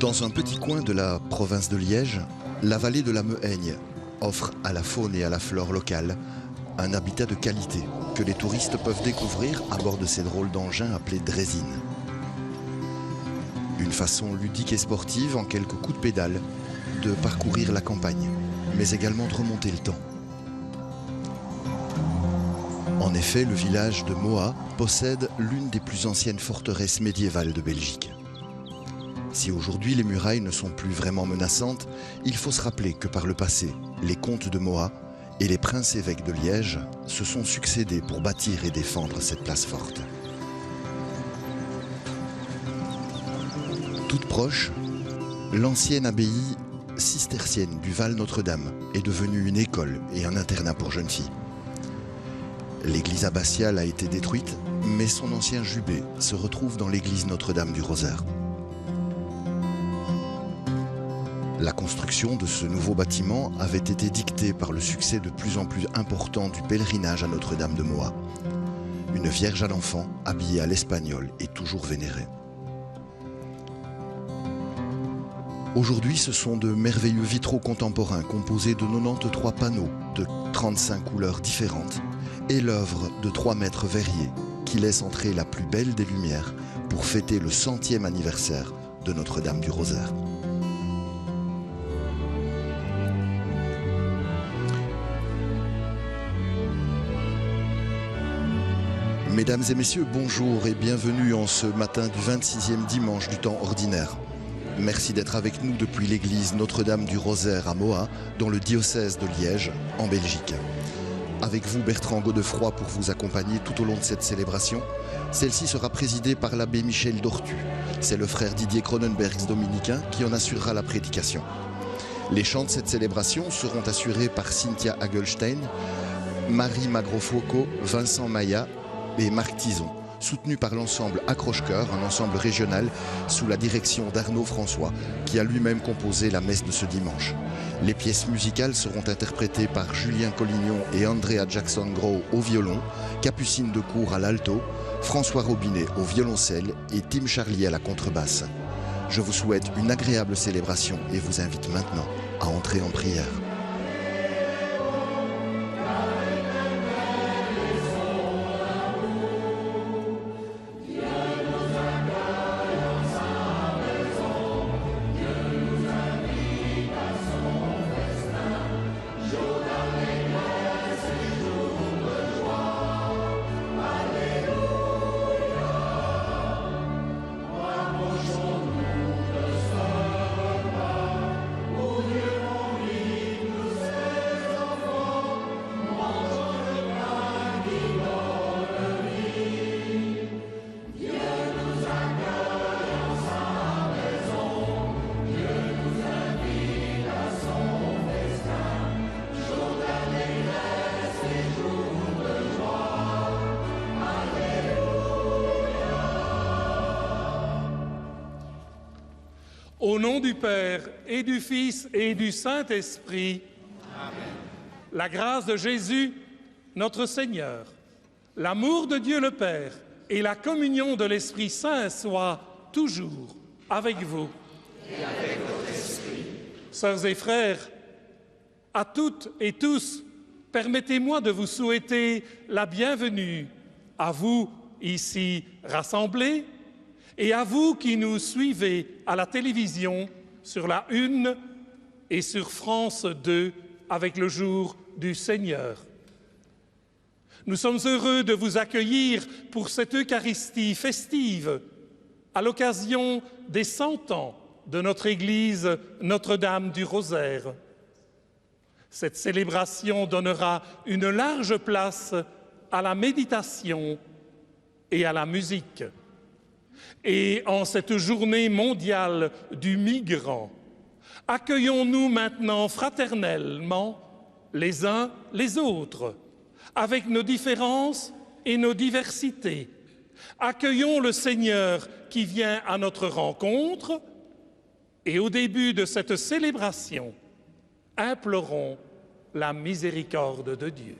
Dans un petit coin de la province de Liège, la vallée de la Mehaigne offre à la faune et à la flore locale un habitat de qualité que les touristes peuvent découvrir à bord de ces drôles d'engins appelés draisines. Une façon ludique et sportive, en quelques coups de pédale, de parcourir la campagne, mais également de remonter le temps. En effet, le village de Mohat possède l'une des plus anciennes forteresses médiévales de Belgique. Si aujourd'hui les murailles ne sont plus vraiment menaçantes, il faut se rappeler que par le passé, les comtes de Mohat et les princes-évêques de Liège se sont succédés pour bâtir et défendre cette place forte. Toute proche, l'ancienne abbaye cistercienne du Val Notre-Dame est devenue une école et un internat pour jeunes filles. L'église abbatiale a été détruite, mais son ancien jubé se retrouve dans l'église Notre-Dame du Rosaire. La construction de ce nouveau bâtiment avait été dictée par le succès de plus en plus important du pèlerinage à Notre-Dame de Mohat. Une vierge à l'enfant, habillée à l'espagnol et toujours vénérée. Aujourd'hui, ce sont de merveilleux vitraux contemporains composés de 93 panneaux de 35 couleurs différentes et l'œuvre de 3 maîtres verriers qui laissent entrer la plus belle des lumières pour fêter le 100e anniversaire de Notre-Dame du Rosaire. Mesdames et messieurs, bonjour et bienvenue en ce matin du 26e dimanche du temps ordinaire. Merci d'être avec nous depuis l'église Notre-Dame du Rosaire à Mohat, dans le diocèse de Liège, en Belgique. Avec vous, Bertrand Godefroy, pour vous accompagner tout au long de cette célébration. Celle-ci sera présidée par l'abbé Michel Dortu. C'est le frère Didier Cronenbergs dominicain qui en assurera la prédication. Les chants de cette célébration seront assurés par Cynthia Hagelstein, Marie Magrofoco, Vincent Maya et Marc Tison, soutenu par l'ensemble Accroche-Cœur, un ensemble régional sous la direction d'Arnaud François, qui a lui-même composé la messe de ce dimanche. Les pièces musicales seront interprétées par Julien Collignon et Andrea Jackson-Grow au violon, Capucine Decour à l'alto, François Robinet au violoncelle et Tim Charlier à la contrebasse. Je vous souhaite une agréable célébration et vous invite maintenant à entrer en prière. Au nom du Père et du Fils et du Saint-Esprit, Amen. La grâce de Jésus, notre Seigneur, l'amour de Dieu le Père et la communion de l'Esprit Saint soient toujours avec vous. Et avec votre esprit. Sœurs et frères, à toutes et tous, permettez-moi de vous souhaiter la bienvenue à vous ici rassemblés, et à vous qui nous suivez à la télévision, sur la 1 et sur France 2 avec le jour du Seigneur. Nous sommes heureux de vous accueillir pour cette Eucharistie festive à l'occasion des 100 ans de notre Église Notre-Dame du Rosaire. Cette célébration donnera une large place à la méditation et à la musique. Et en cette journée mondiale du migrant, accueillons-nous maintenant fraternellement les uns les autres, avec nos différences et nos diversités. Accueillons le Seigneur qui vient à notre rencontre et au début de cette célébration, implorons la miséricorde de Dieu.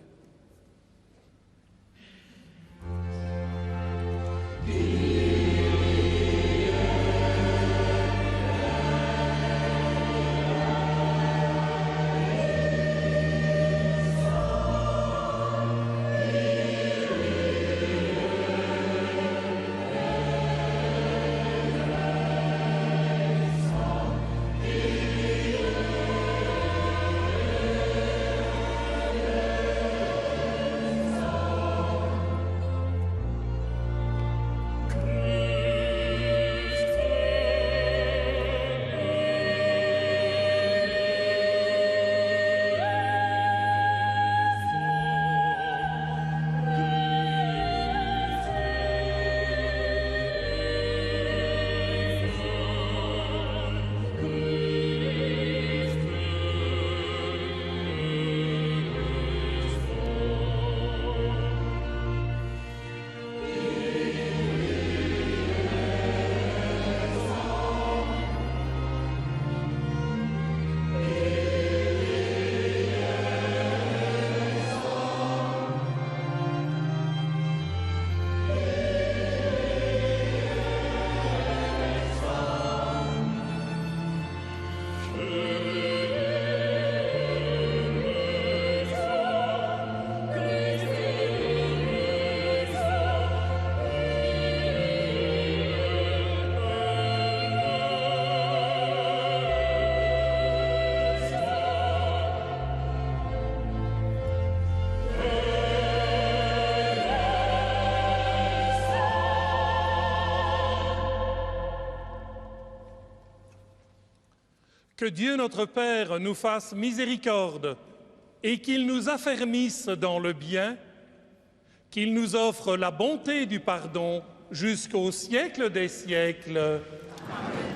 Que Dieu notre Père nous fasse miséricorde et qu'il nous affermisse dans le bien, qu'il nous offre la bonté du pardon jusqu'au siècle des siècles. Amen.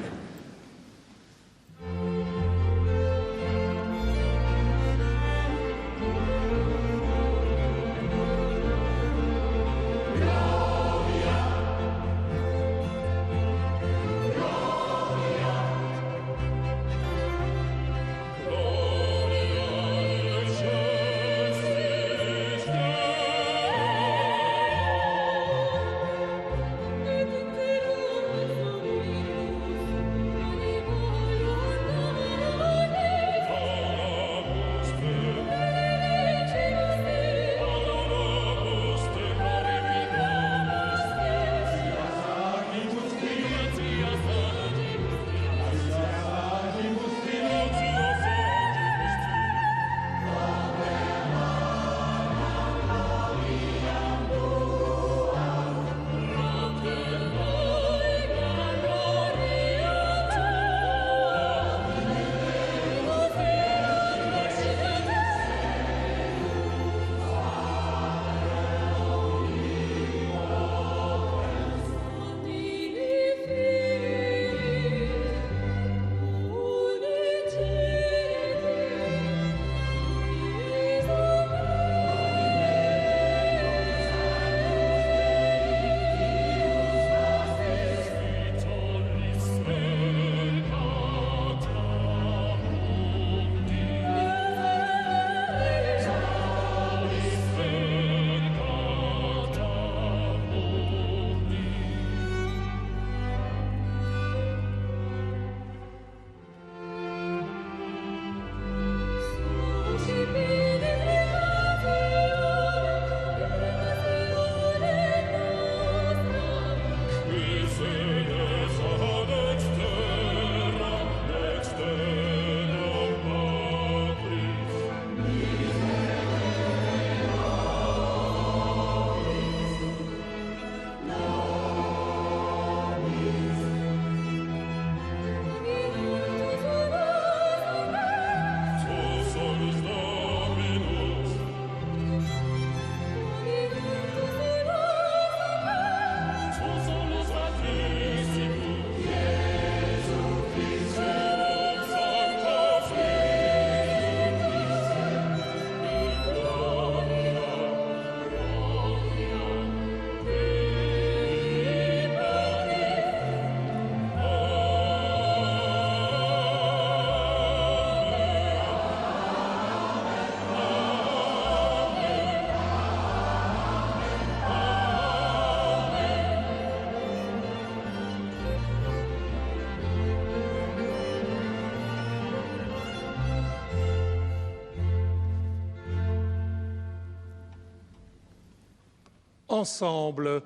Ensemble,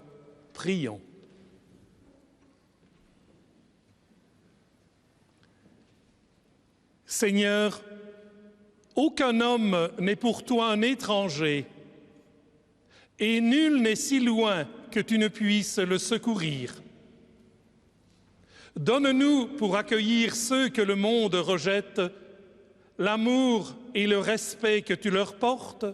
prions. Seigneur, aucun homme n'est pour toi un étranger, et nul n'est si loin que tu ne puisses le secourir. Donne-nous, pour accueillir ceux que le monde rejette, l'amour et le respect que tu leur portes,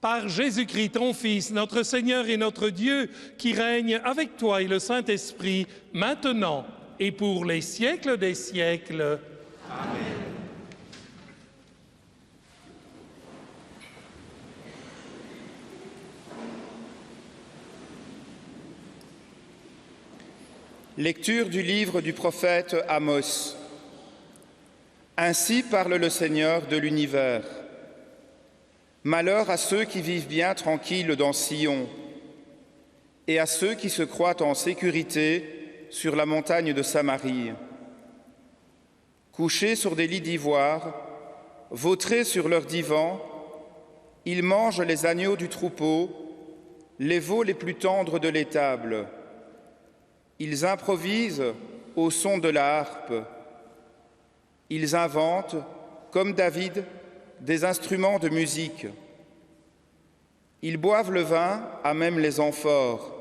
par Jésus-Christ, ton Fils, notre Seigneur et notre Dieu, qui règne avec toi et le Saint-Esprit, maintenant et pour les siècles des siècles. Amen. Lecture du livre du prophète Amos. Ainsi parle le Seigneur de l'univers. Malheur à ceux qui vivent bien tranquilles dans Sion et à ceux qui se croient en sécurité sur la montagne de Samarie. Couchés sur des lits d'ivoire, vautrés sur leurs divans, ils mangent les agneaux du troupeau, les veaux les plus tendres de l'étable. Ils improvisent au son de la harpe. Ils inventent, comme David, des instruments de musique. Ils boivent le vin à même les amphores.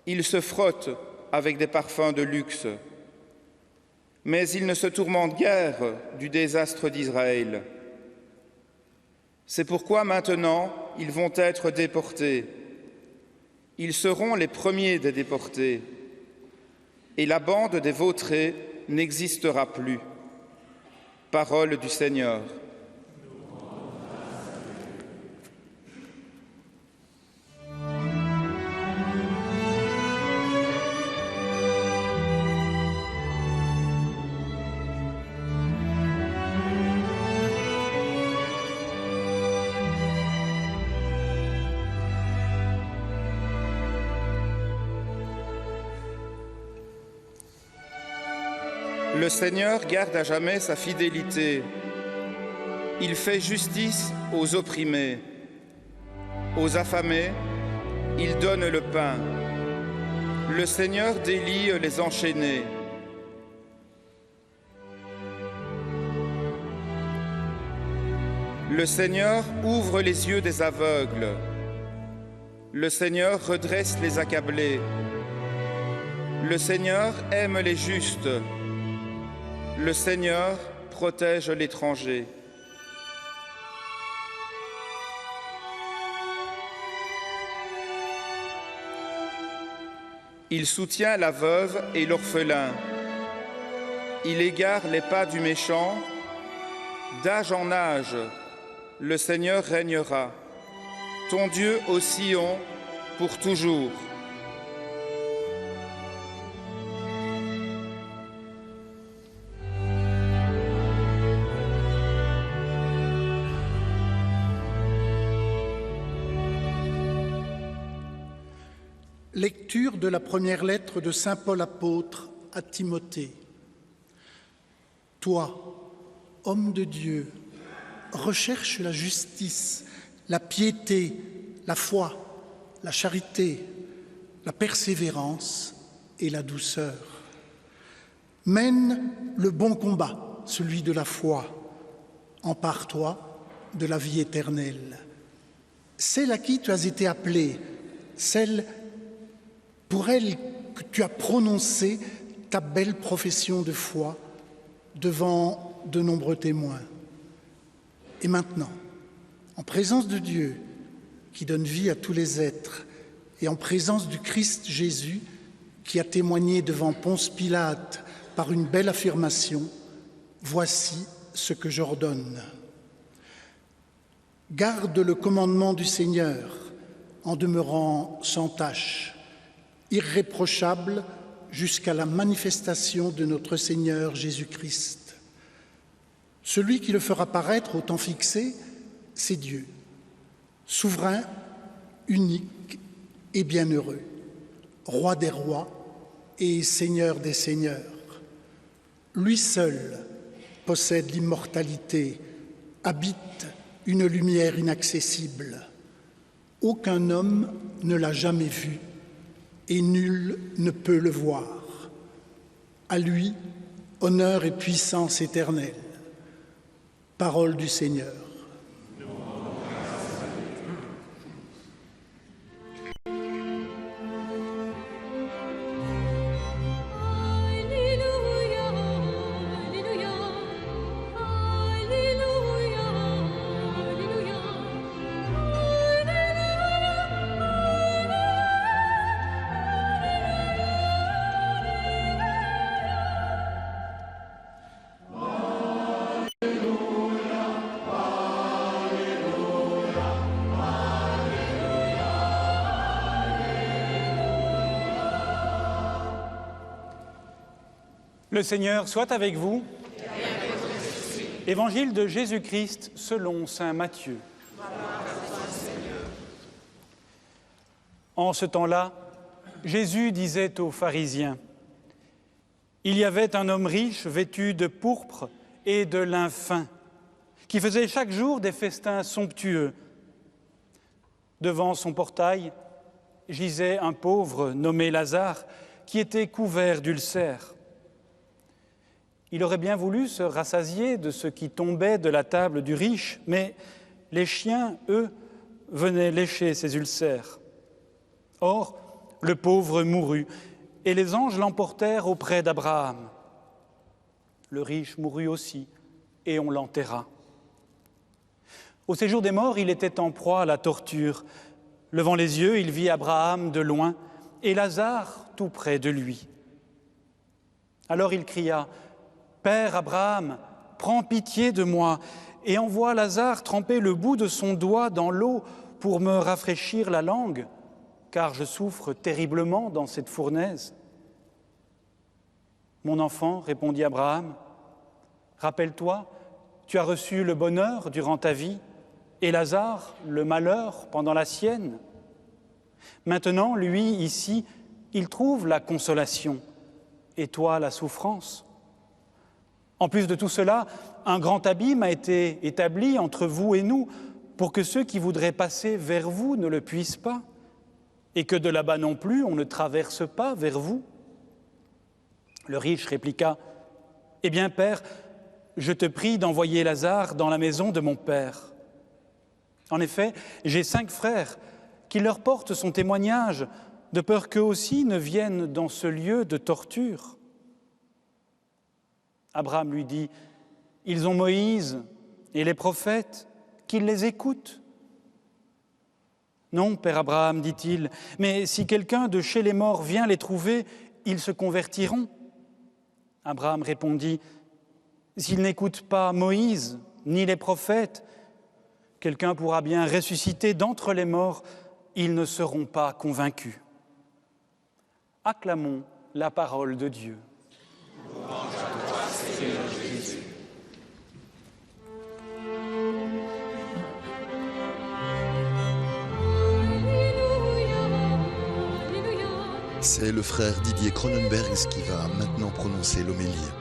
Ils se frottent avec des parfums de luxe. Mais ils ne se tourmentent guère du désastre d'Israël. C'est pourquoi maintenant, ils vont être déportés. Ils seront les premiers des déportés. Et la bande des vautrés n'existera plus. Parole du Seigneur. Le Seigneur garde à jamais sa fidélité. Il fait justice aux opprimés. Aux affamés, il donne le pain. Le Seigneur délie les enchaînés. Le Seigneur ouvre les yeux des aveugles. Le Seigneur redresse les accablés. Le Seigneur aime les justes. Le Seigneur protège l'étranger. Il soutient la veuve et l'orphelin. Il égare les pas du méchant. D'âge en âge, le Seigneur régnera. Ton Dieu au Sion pour toujours. Lecture de la première lettre de saint Paul apôtre à Timothée. Toi, homme de Dieu, recherche la justice, la piété, la foi, la charité, la persévérance et la douceur. Mène le bon combat, celui de la foi. Empare-toi de la vie éternelle. Celle à qui tu as été appelé, celle pour elle que tu as prononcé ta belle profession de foi devant de nombreux témoins. Et maintenant, en présence de Dieu qui donne vie à tous les êtres et en présence du Christ Jésus qui a témoigné devant Ponce Pilate par une belle affirmation, voici ce que j'ordonne. Garde le commandement du Seigneur en demeurant sans tache, irréprochable jusqu'à la manifestation de notre Seigneur Jésus-Christ. Celui qui le fera paraître au temps fixé, c'est Dieu, souverain, unique et bienheureux, roi des rois et seigneur des seigneurs. Lui seul possède l'immortalité, habite une lumière inaccessible. Aucun homme ne l'a jamais vu et nul ne peut le voir. À lui, honneur et puissance éternelle. Parole du Seigneur. Le Seigneur soit avec vous. Évangile de Jésus-Christ selon saint Matthieu. En ce temps-là, Jésus disait aux pharisiens : il y avait un homme riche vêtu de pourpre et de lin fin, qui faisait chaque jour des festins somptueux. Devant son portail gisait un pauvre nommé Lazare, qui était couvert d'ulcères. Il aurait bien voulu se rassasier de ce qui tombait de la table du riche, mais les chiens, eux, venaient lécher ses ulcères. Or, le pauvre mourut, et les anges l'emportèrent auprès d'Abraham. Le riche mourut aussi, et on l'enterra. Au séjour des morts, il était en proie à la torture. Levant les yeux, il vit Abraham de loin et Lazare tout près de lui. Alors il cria « Père Abraham, prends pitié de moi et envoie Lazare tremper le bout de son doigt dans l'eau pour me rafraîchir la langue, car je souffre terriblement dans cette fournaise. » « Mon enfant, répondit Abraham, rappelle-toi, tu as reçu le bonheur durant ta vie et Lazare le malheur pendant la sienne. Maintenant, lui, ici, il trouve la consolation et toi la souffrance. En plus de tout cela, un grand abîme a été établi entre vous et nous pour que ceux qui voudraient passer vers vous ne le puissent pas et que de là-bas non plus on ne traverse pas vers vous. » Le riche répliqua « Eh bien, Père, je te prie d'envoyer Lazare dans la maison de mon père. En effet, j'ai 5 frères, qu'il leur porte son témoignage, de peur qu'eux aussi ne viennent dans ce lieu de torture. » Abraham lui dit « Ils ont Moïse et les prophètes, qu'ils les écoutent. » « Non, Père Abraham, dit-il, mais si quelqu'un de chez les morts vient les trouver, ils se convertiront. » Abraham répondit « S'ils n'écoutent pas Moïse ni les prophètes, quelqu'un pourra bien ressusciter d'entre les morts, ils ne seront pas convaincus. » Acclamons la parole de Dieu. Louange à toi, Seigneur Jésus. C'est le frère Didier Cronenbergs qui va maintenant prononcer l'homélie.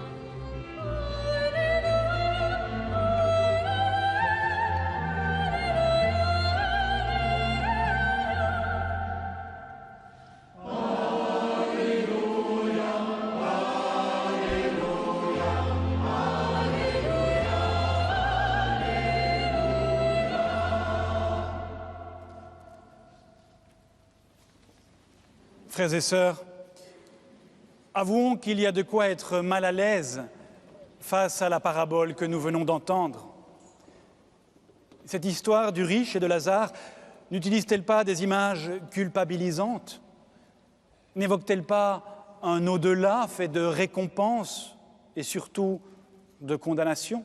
Frères et sœurs, avouons qu'il y a de quoi être mal à l'aise face à la parabole que nous venons d'entendre. Cette histoire du riche et de Lazare n'utilise-t-elle pas des images culpabilisantes? N'évoque-t-elle pas un au-delà fait de récompense et surtout de condamnation?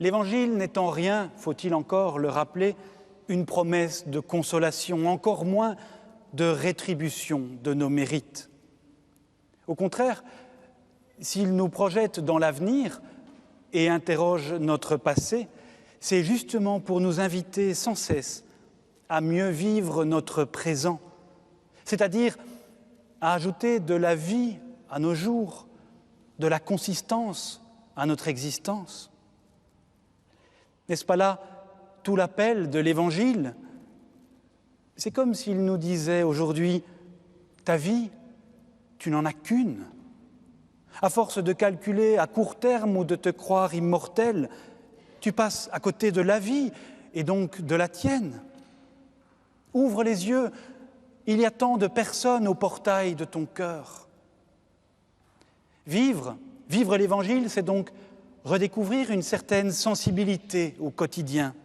L'Évangile n'est en rien, faut-il encore le rappeler, une promesse de consolation, encore moins de rétribution de nos mérites. Au contraire, s'il nous projette dans l'avenir et interroge notre passé, c'est justement pour nous inviter sans cesse à mieux vivre notre présent, c'est-à-dire à ajouter de la vie à nos jours, de la consistance à notre existence. N'est-ce pas là tout l'appel de l'Évangile ? C'est comme s'il nous disait aujourd'hui « Ta vie, tu n'en as qu'une. À force de calculer à court terme ou de te croire immortel, tu passes à côté de la vie et donc de la tienne. Ouvre les yeux, il y a tant de personnes au portail de ton cœur. » Vivre l'Évangile, c'est donc redécouvrir une certaine sensibilité au quotidien.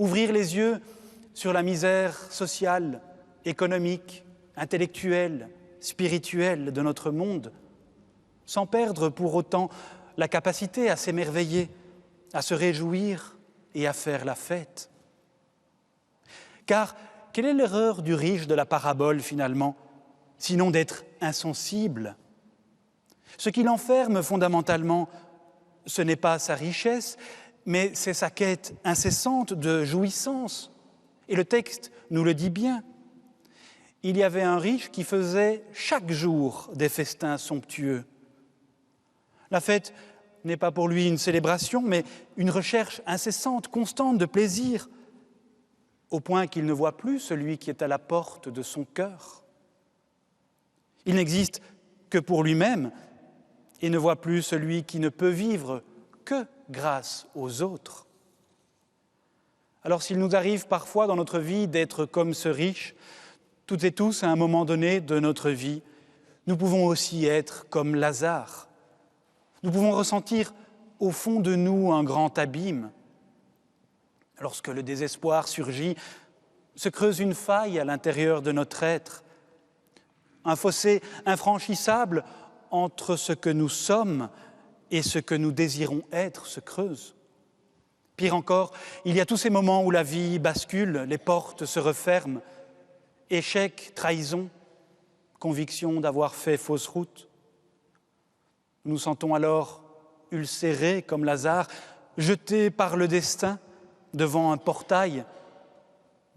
Ouvrir les yeux sur la misère sociale, économique, intellectuelle, spirituelle de notre monde, sans perdre pour autant la capacité à s'émerveiller, à se réjouir et à faire la fête. Car quelle est l'erreur du riche de la parabole finalement, sinon d'être insensible? Ce qui l'enferme fondamentalement, ce n'est pas sa richesse, mais c'est sa quête incessante de jouissance. Et le texte nous le dit bien. Il y avait un riche qui faisait chaque jour des festins somptueux. La fête n'est pas pour lui une célébration, mais une recherche incessante, constante de plaisir, au point qu'il ne voit plus celui qui est à la porte de son cœur. Il n'existe que pour lui-même et ne voit plus celui qui ne peut vivre que grâce aux autres. Alors s'il nous arrive parfois dans notre vie d'être comme ce riche, toutes et tous à un moment donné de notre vie, nous pouvons aussi être comme Lazare, Nous pouvons ressentir au fond de nous un grand abîme. Lorsque le désespoir surgit, se creuse une faille à l'intérieur de notre être, un fossé infranchissable entre ce que nous sommes et ce que nous désirons être se creuse. Pire encore, il y a tous ces moments où la vie bascule, les portes se referment, échec, trahison, conviction d'avoir fait fausse route. Nous nous sentons alors ulcérés comme Lazare, jetés par le destin devant un portail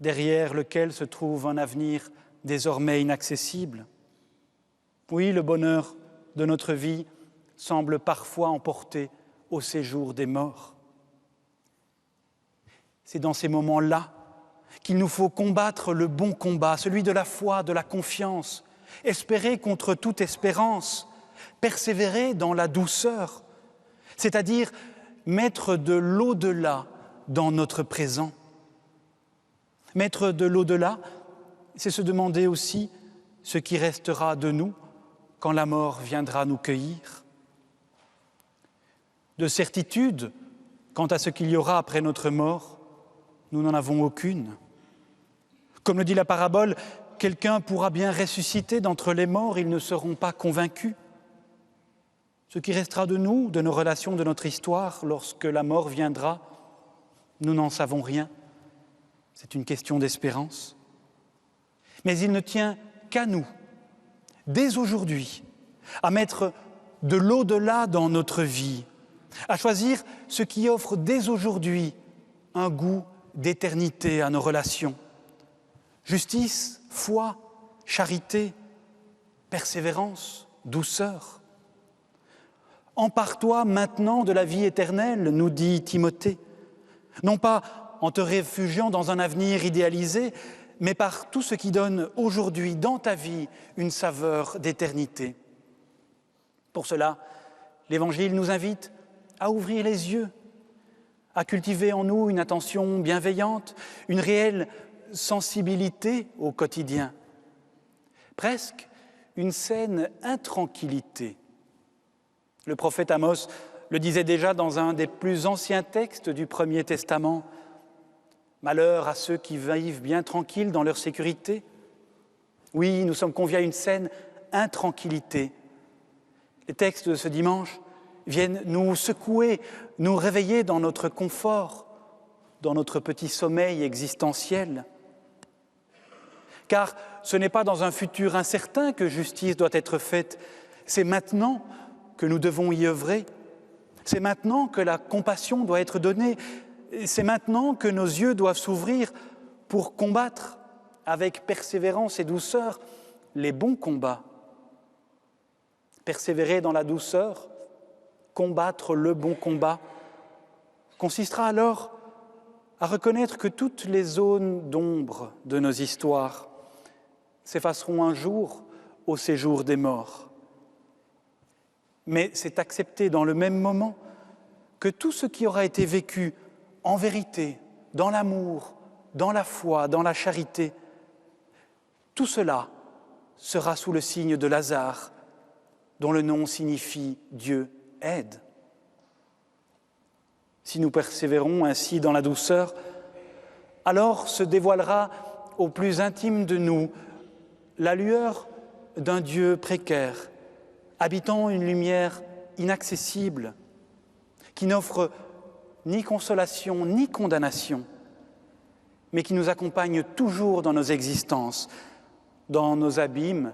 derrière lequel se trouve un avenir désormais inaccessible. Oui, le bonheur de notre vie semble parfois emporté au séjour des morts. C'est dans ces moments-là qu'il nous faut combattre le bon combat, celui de la foi, de la confiance, espérer contre toute espérance, persévérer dans la douceur, c'est-à-dire mettre de l'au-delà dans notre présent. Mettre de l'au-delà, c'est se demander aussi ce qui restera de nous quand la mort viendra nous cueillir. De certitude quant à ce qu'il y aura après notre mort, nous n'en avons aucune. Comme le dit la parabole, quelqu'un pourra bien ressusciter d'entre les morts, ils ne seront pas convaincus. Ce qui restera de nous, de nos relations, de notre histoire, lorsque la mort viendra, nous n'en savons rien. C'est une question d'espérance. Mais il ne tient qu'à nous, dès aujourd'hui, à mettre de l'au-delà dans notre vie, à choisir ce qui offre dès aujourd'hui un goût d'éternité à nos relations. Justice, foi, charité, persévérance, douceur. Empare-toi maintenant de la vie éternelle, nous dit Timothée, non pas en te réfugiant dans un avenir idéalisé, mais par tout ce qui donne aujourd'hui dans ta vie une saveur d'éternité. Pour cela, l'Évangile nous invite à ouvrir les yeux, à cultiver en nous une attention bienveillante, une réelle sensibilité au quotidien, presque une saine intranquillité. Le prophète Amos le disait déjà dans un des plus anciens textes du Premier Testament. Malheur à ceux qui vivent bien tranquilles dans leur sécurité. Oui, nous sommes conviés à une saine intranquillité. Les textes de ce dimanche viennent nous secouer, nous réveiller dans notre confort, dans notre petit sommeil existentiel. Car ce n'est pas dans un futur incertain que justice doit être faite, c'est maintenant que nous devons y œuvrer, c'est maintenant que la compassion doit être donnée, c'est maintenant que nos yeux doivent s'ouvrir pour combattre avec persévérance et douceur les bons combats. Persévérer dans la douceur, combattre le bon combat, consistera alors à reconnaître que toutes les zones d'ombre de nos histoires s'effaceront un jour au séjour des morts. Mais c'est accepter dans le même moment que tout ce qui aura été vécu en vérité, dans l'amour, dans la foi, dans la charité, tout cela sera sous le signe de Lazare, dont le nom signifie Dieu aide. Si nous persévérons ainsi dans la douceur, alors se dévoilera au plus intime de nous la lueur d'un Dieu précaire, habitant une lumière inaccessible, qui n'offre ni consolation ni condamnation, mais qui nous accompagne toujours dans nos existences, dans nos abîmes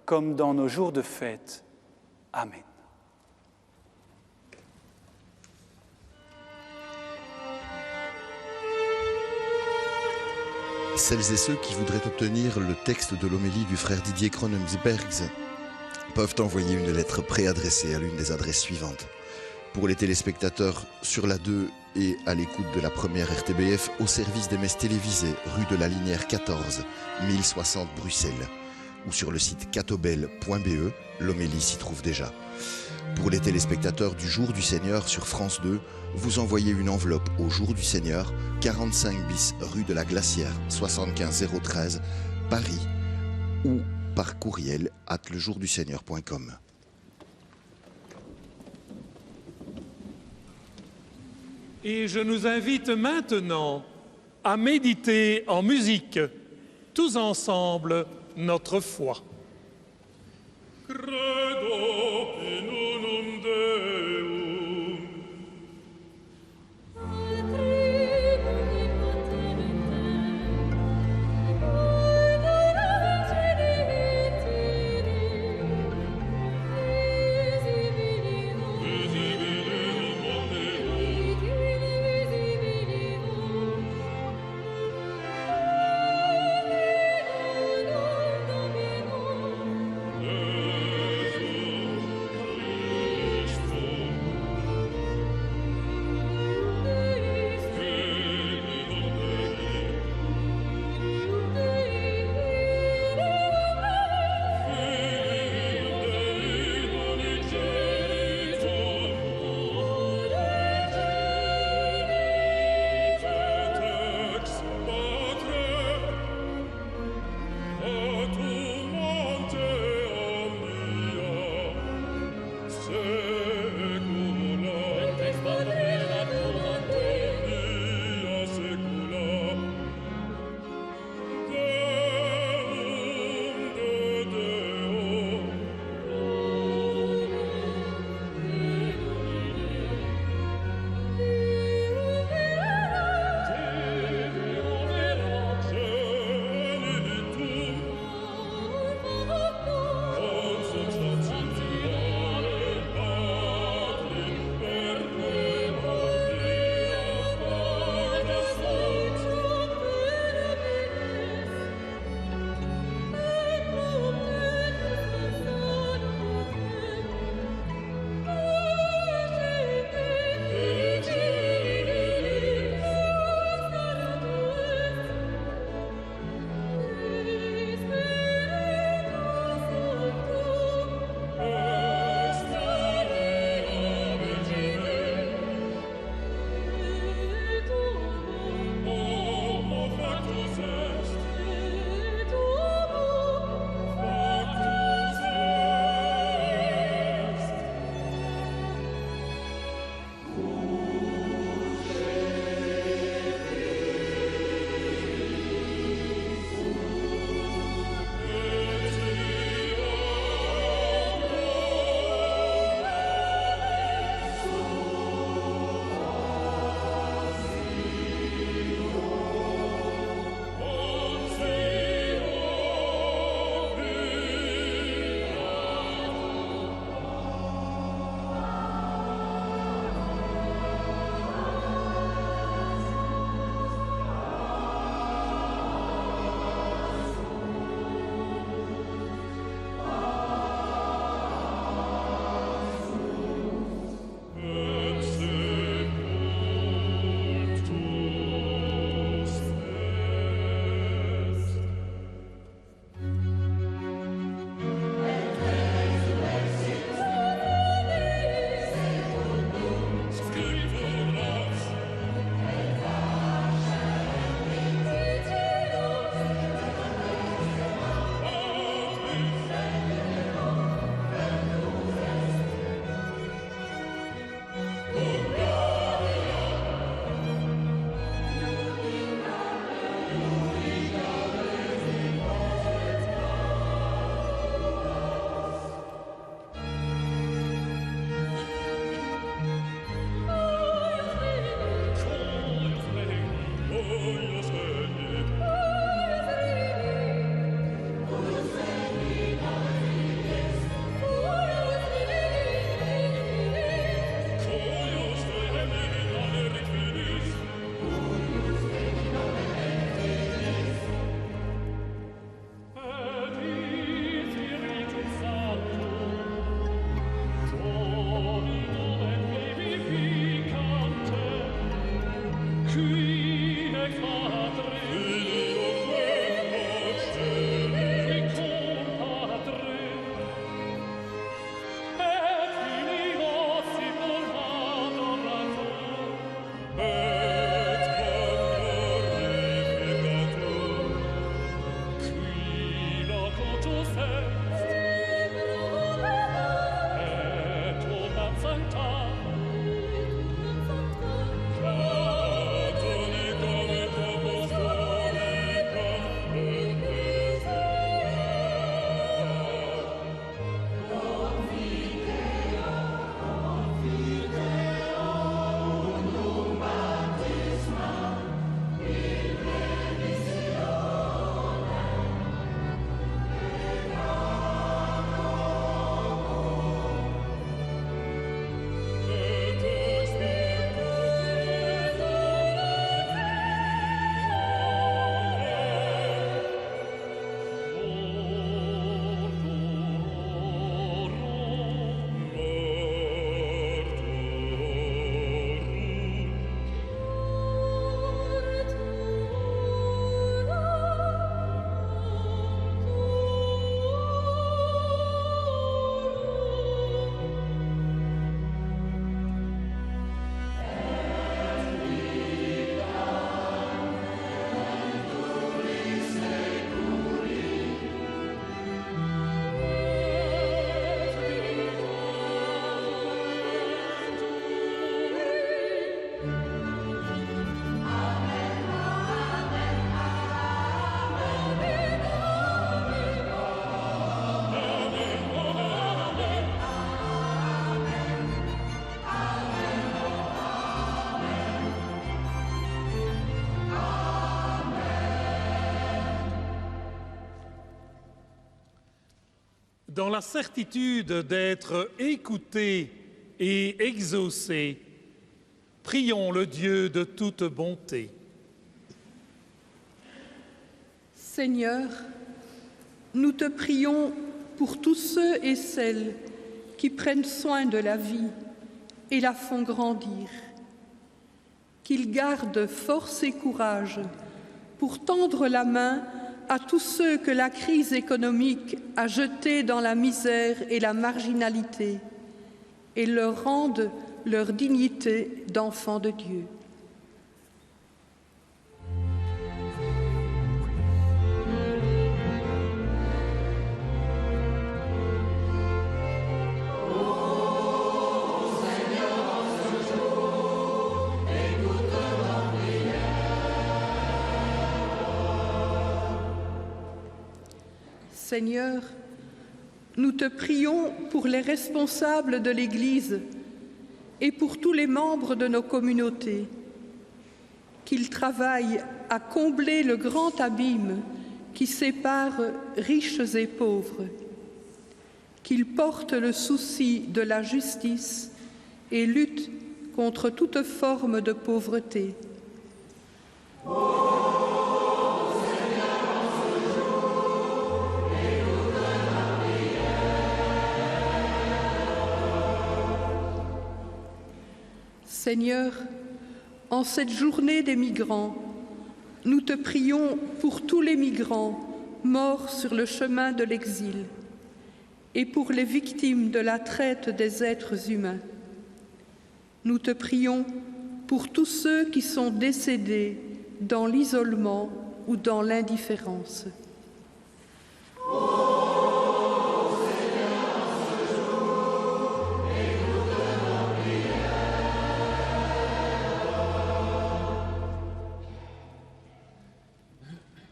comme dans nos jours de fête. Amen. Celles et ceux qui voudraient obtenir le texte de l'homélie du frère Didier Kronemsbergs peuvent envoyer une lettre préadressée à l'une des adresses suivantes. Pour les téléspectateurs sur la 2 et à l'écoute de la première RTBF, au service des messes télévisées, rue de la Linière 14, 1060 Bruxelles, ou sur le site catobel.be, l'homélie s'y trouve déjà. Pour les téléspectateurs du Jour du Seigneur sur France 2, vous envoyez une enveloppe au Jour du Seigneur, 45 bis rue de la Glacière, 75 013, Paris, ou par courriel @lejourduseigneur.com. Et je nous invite maintenant à méditer en musique, tous ensemble, notre foi. Credo in unum Deum. dans la certitude d'être écoutés et exaucés, prions le Dieu de toute bonté. Seigneur, nous te prions pour tous ceux et celles qui prennent soin de la vie et la font grandir, qu'ils gardent force et courage pour tendre la main à tous ceux que la crise économique a jetés dans la misère et la marginalité et leur rendent leur dignité d'enfants de Dieu. Seigneur, nous te prions pour les responsables de l'Église et pour tous les membres de nos communautés, qu'ils travaillent à combler le grand abîme qui sépare riches et pauvres, qu'ils portent le souci de la justice et luttent contre toute forme de pauvreté. Seigneur, en cette journée des migrants, nous te prions pour tous les migrants morts sur le chemin de l'exil et pour les victimes de la traite des êtres humains. Nous te prions pour tous ceux qui sont décédés dans l'isolement ou dans l'indifférence.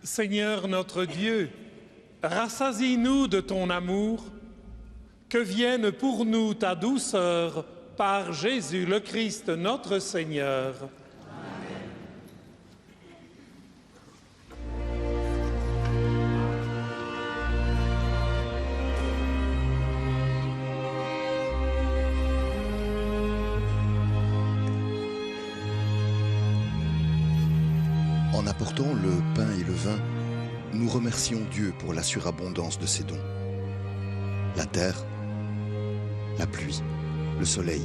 Seigneur notre Dieu, rassasie-nous de ton amour, que vienne pour nous ta douceur par Jésus le Christ notre Seigneur. Amen. En apportant le pain et le vin, nous remercions Dieu pour la surabondance de ses dons. La terre, la pluie, le soleil,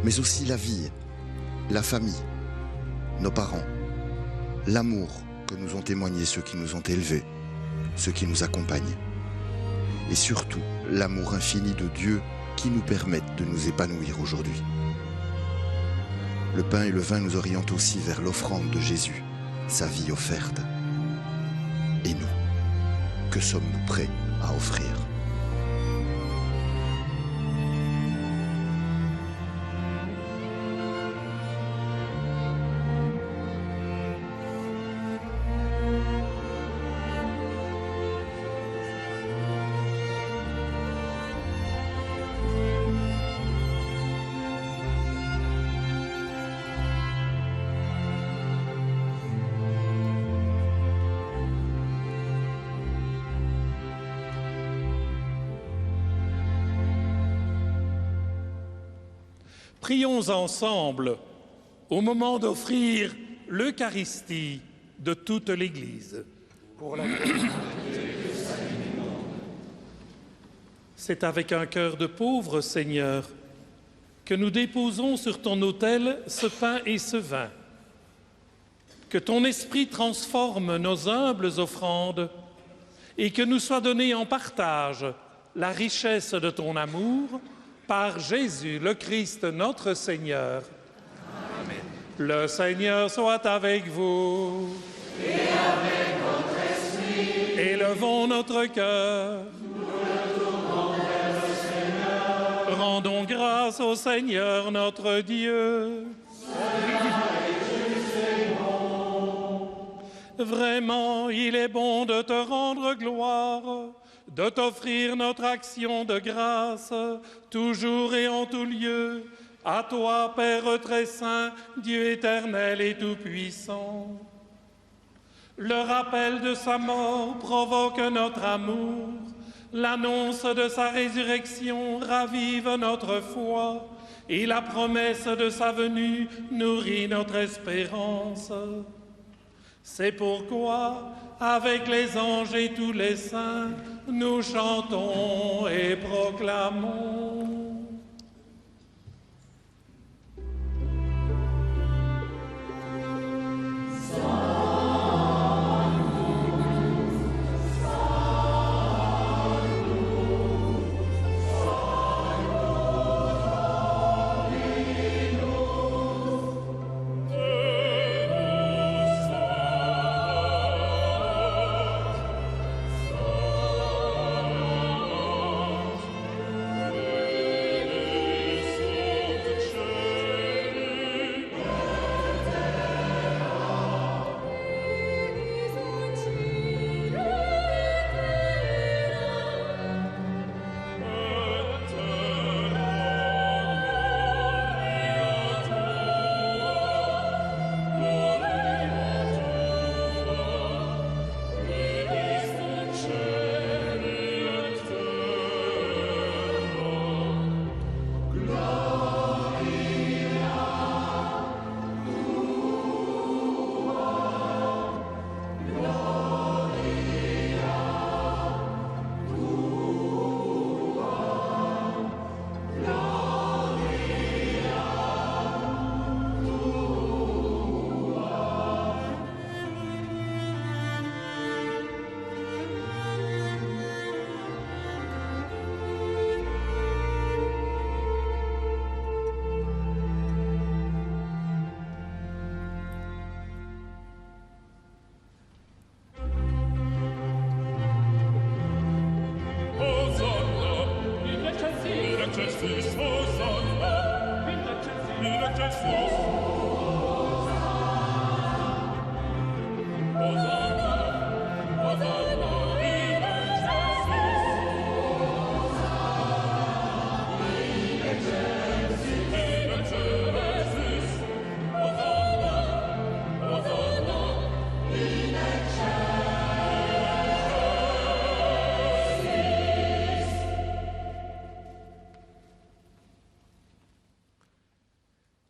mais aussi la vie, la famille, nos parents, l'amour que nous ont témoigné ceux qui nous ont élevés, ceux qui nous accompagnent, et surtout l'amour infini de Dieu qui nous permettent de nous épanouir aujourd'hui. Le pain et le vin nous orientent aussi vers l'offrande de Jésus, sa vie offerte. Et nous, que sommes-nous prêts à offrir ? Prions ensemble au moment d'offrir l'Eucharistie de toute l'Église. Pour la C'est avec un cœur de pauvre, Seigneur, que nous déposons sur ton autel ce pain et ce vin. Que ton esprit transforme nos humbles offrandes et que nous soit donné en partage la richesse de ton amour par Jésus, le Christ, notre Seigneur. Amen. Le Seigneur soit avec vous. Et avec votre esprit. Élevons notre cœur. Nous le tournons vers le Seigneur. Rendons grâce au Seigneur, notre Dieu. Vraiment, il est bon de te rendre gloire, de t'offrir notre action de grâce, toujours et en tout lieu, à toi, Père très saint, Dieu éternel et tout-puissant. Le rappel de sa mort provoque notre amour, L'annonce de sa résurrection ravive notre foi et la promesse de sa venue nourrit notre espérance. C'est pourquoi, avec les anges et tous les saints, nous chantons et proclamons.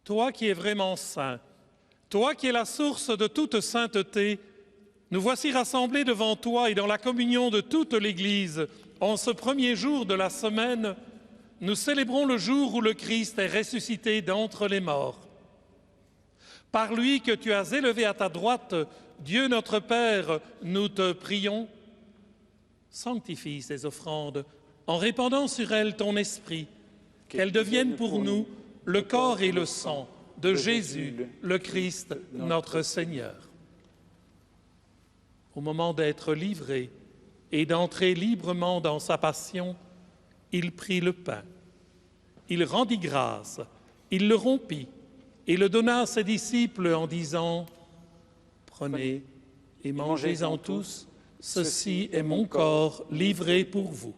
Toi qui es vraiment saint, toi qui es la source de toute sainteté, nous voici rassemblés devant toi et dans la communion de toute l'Église. En ce premier jour de la semaine, nous célébrons le jour où le Christ est ressuscité d'entre les morts. Par lui que tu as élevé à ta droite, Dieu notre Père, nous te prions. Sanctifie ces offrandes en répandant sur elles ton esprit, qu'elles deviennent pour nous le corps et le sang de Jésus, le Christ, notre Seigneur. Au moment d'être livré et d'entrer librement dans sa passion, il prit le pain. Il rendit grâce, il le rompit et le donna à ses disciples en disant « Prenez et mangez-en tous, ceci est mon corps livré pour vous. »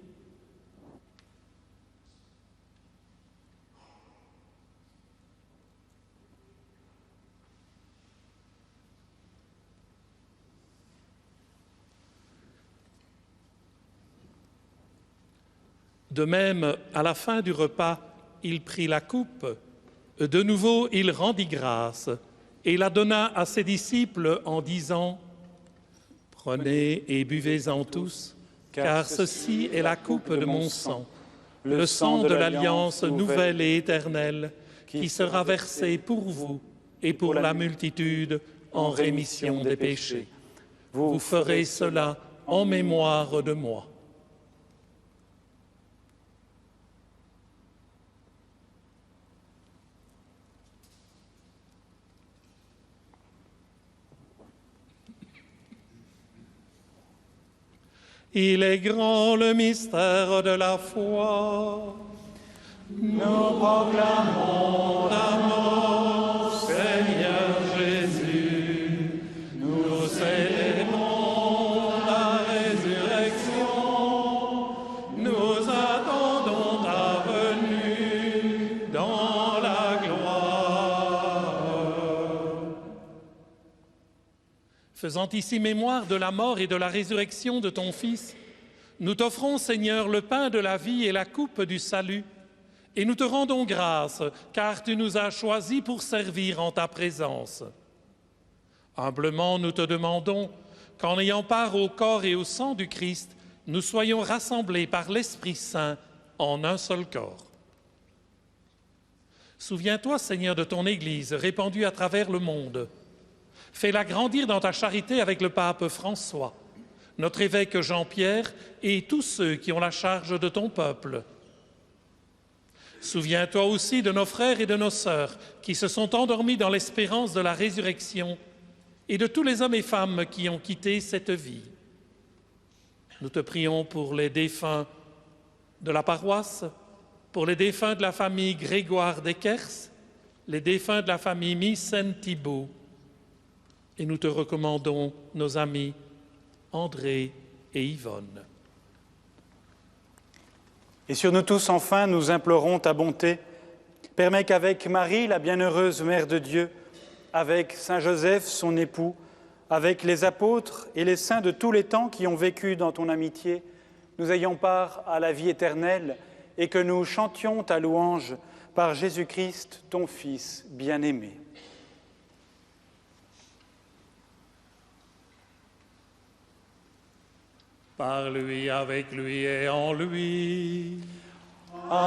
De même, à la fin du repas, il prit la coupe. De nouveau, il rendit grâce et la donna à ses disciples en disant « Prenez et buvez-en tous, car ceci est la coupe de mon sang, le sang de l'alliance nouvelle et éternelle, qui sera versé pour vous et pour la multitude en rémission des péchés. Vous ferez cela en mémoire de moi. » Il est grand le mystère de la foi. Nous proclamons ta mort, Seigneur Jésus. Nous célébrons ta résurrection. Nous attendons ta venue dans la gloire. Faisant ici mémoire de la mort et de la résurrection de ton Fils, Nous t'offrons, Seigneur, le pain de la vie et la coupe du salut, et nous te rendons grâce, car tu nous as choisis pour servir en ta présence. Humblement, nous te demandons qu'en ayant part au corps et au sang du Christ, nous soyons rassemblés par l'Esprit Saint en un seul corps. Souviens-toi, Seigneur, de ton Église répandue à travers le monde. Fais-la grandir dans ta charité avec le pape François, notre évêque Jean-Pierre et tous ceux qui ont la charge de ton peuple. Souviens-toi aussi de nos frères et de nos sœurs qui se sont endormis dans l'espérance de la résurrection et de tous les hommes et femmes qui ont quitté cette vie. Nous te prions pour les défunts de la paroisse, pour les défunts de la famille Grégoire Dekers, les défunts de la famille Mycène-Thibault. Et nous te recommandons nos amis André et Yvonne. Et sur nous tous, enfin, nous implorons ta bonté. Permets qu'avec Marie, la bienheureuse Mère de Dieu, avec Saint Joseph, son époux, avec les apôtres et les saints de tous les temps qui ont vécu dans ton amitié, nous ayons part à la vie éternelle et que nous chantions ta louange par Jésus-Christ, ton Fils bien-aimé. Par lui, avec lui et en lui. Amen.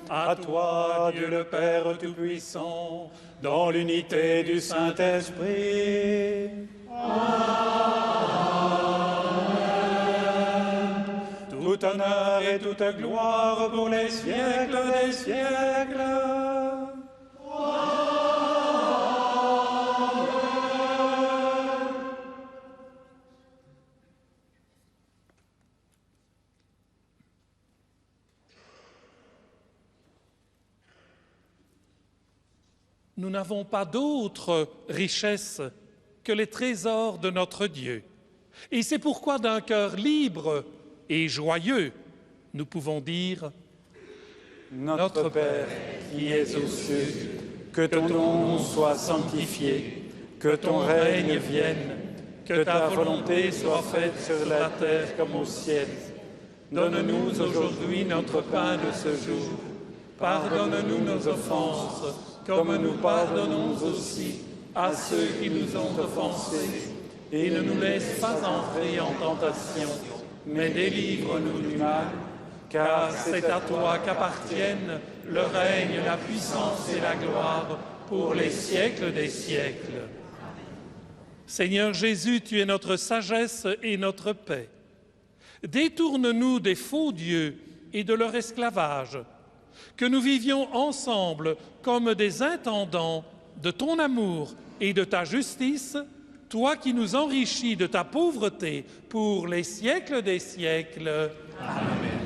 À toi, Dieu le Père Tout-Puissant, dans l'unité du Saint-Esprit. Amen. Tout honneur et toute gloire pour les siècles des siècles. Nous n'avons pas d'autre richesse que les trésors de notre Dieu. Et c'est pourquoi d'un cœur libre et joyeux, nous pouvons dire « Notre Père qui es aux cieux, que ton nom soit sanctifié, que ton règne vienne, que ta volonté soit faite sur la terre comme au ciel. Donne-nous aujourd'hui notre pain de ce jour. Pardonne-nous nos offenses, comme nous pardonnons aussi à ceux qui nous ont offensés. Et ne nous laisse pas entrer en tentation, mais délivre-nous du mal, car c'est à toi qu'appartiennent le règne, la puissance et la gloire pour les siècles des siècles. Seigneur Jésus, tu es notre sagesse et notre paix. Détourne-nous des faux dieux et de leur esclavage, que nous vivions ensemble comme des intendants de ton amour et de ta justice, toi qui nous enrichis de ta pauvreté pour les siècles des siècles. Amen.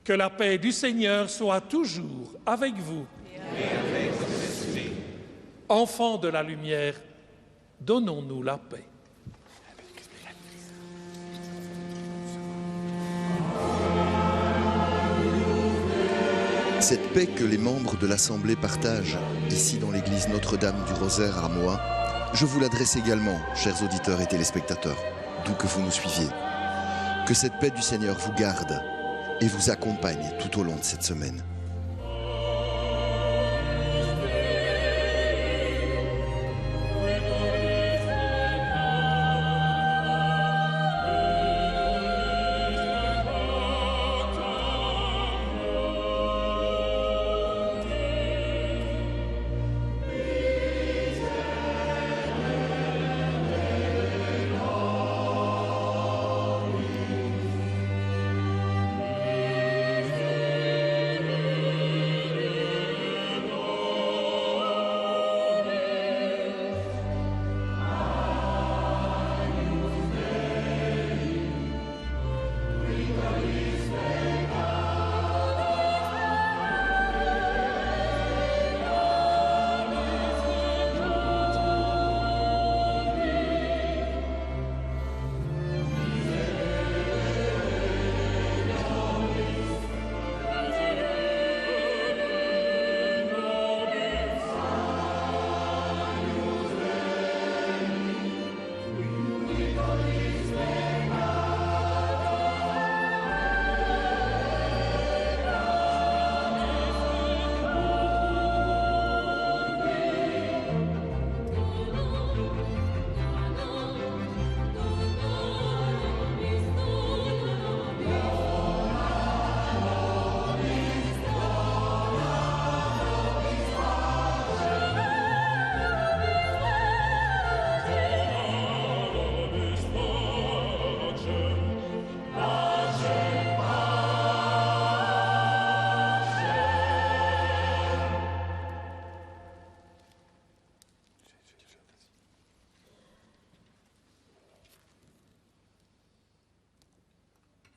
Que la paix du Seigneur soit toujours avec vous. Et avec votre esprit. Enfants de la lumière, donnons-nous la paix. Cette paix que les membres de l'Assemblée partagent ici dans l'église Notre-Dame du Rosaire à Mohat, je vous l'adresse également, chers auditeurs et téléspectateurs, d'où que vous nous suiviez. Que cette paix du Seigneur vous garde et vous accompagne tout au long de cette semaine.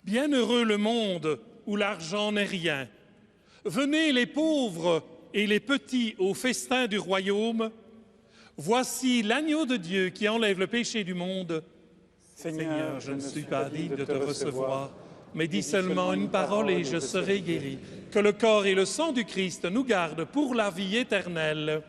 Bienheureux le monde où l'argent n'est rien. Venez les pauvres et les petits au festin du royaume. Voici l'agneau de Dieu qui enlève le péché du monde. Seigneur, je ne suis pas digne de te recevoir, mais dis seulement une parole et je serai guéri. Que le corps et le sang du Christ nous gardent pour la vie éternelle.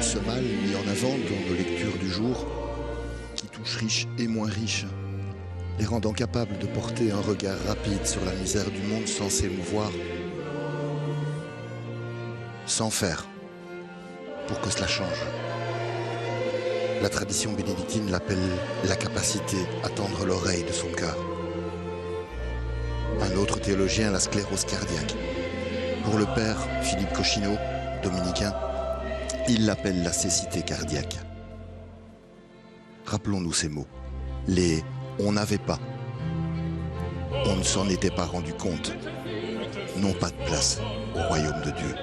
Ce mal mis en avant dans nos lectures du jour, qui touche riches et moins riches, les rendant capables de porter un regard rapide sur la misère du monde sans s'émouvoir, sans faire pour que cela change. La tradition bénédictine l'appelle la capacité à tendre l'oreille de son cœur. Un autre théologien, la sclérose cardiaque. Pour le père Philippe Cochineau, dominicain, il l'appelle la cécité cardiaque. Rappelons-nous ces mots. Les « on n'avait pas », on ne s'en était pas rendu compte, n'ont pas de place au royaume de Dieu.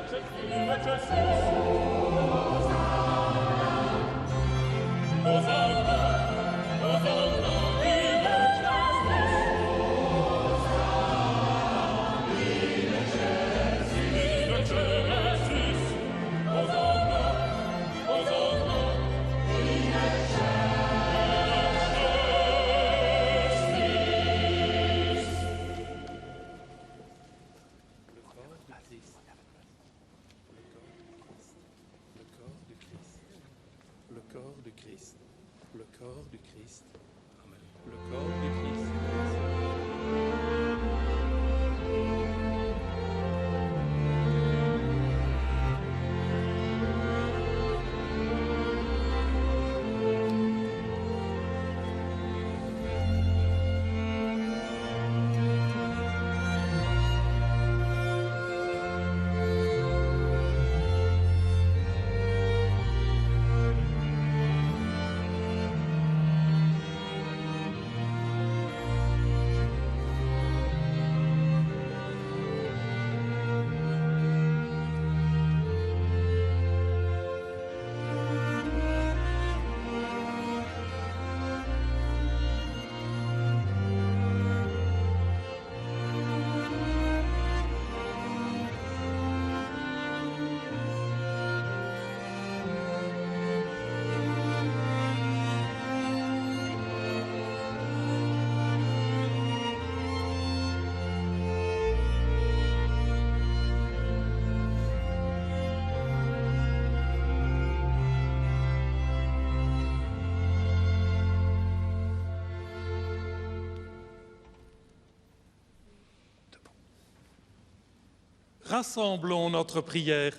Rassemblons notre prière.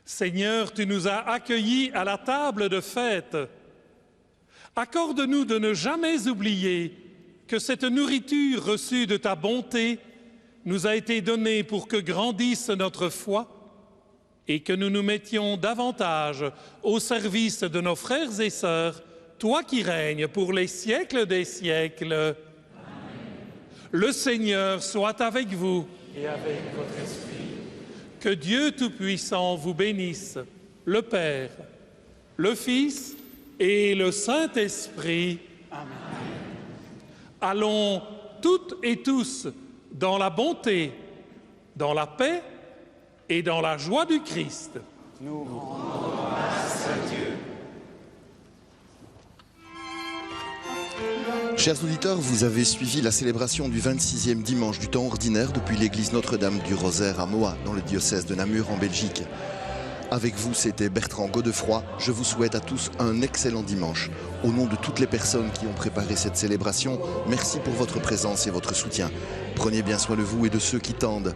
Seigneur, tu nous as accueillis à la table de fête. Accorde-nous de ne jamais oublier que cette nourriture reçue de ta bonté nous a été donnée pour que grandisse notre foi et que nous nous mettions davantage au service de nos frères et sœurs, toi qui règnes pour les siècles des siècles. Amen. Le Seigneur soit avec vous. Et avec votre esprit. Que Dieu Tout-Puissant vous bénisse, le Père, le Fils et le Saint-Esprit. Amen. Allons toutes et tous dans la bonté, dans la paix et dans la joie du Christ. Nous Chers auditeurs, vous avez suivi la célébration du 26e dimanche du temps ordinaire depuis l'église Notre-Dame du Rosaire à Moat, dans le diocèse de Namur en Belgique. Avec vous, c'était Bertrand Godefroy. Je vous souhaite à tous un excellent dimanche. Au nom de toutes les personnes qui ont préparé cette célébration, merci pour votre présence et votre soutien. Prenez bien soin de vous et de ceux qui tendent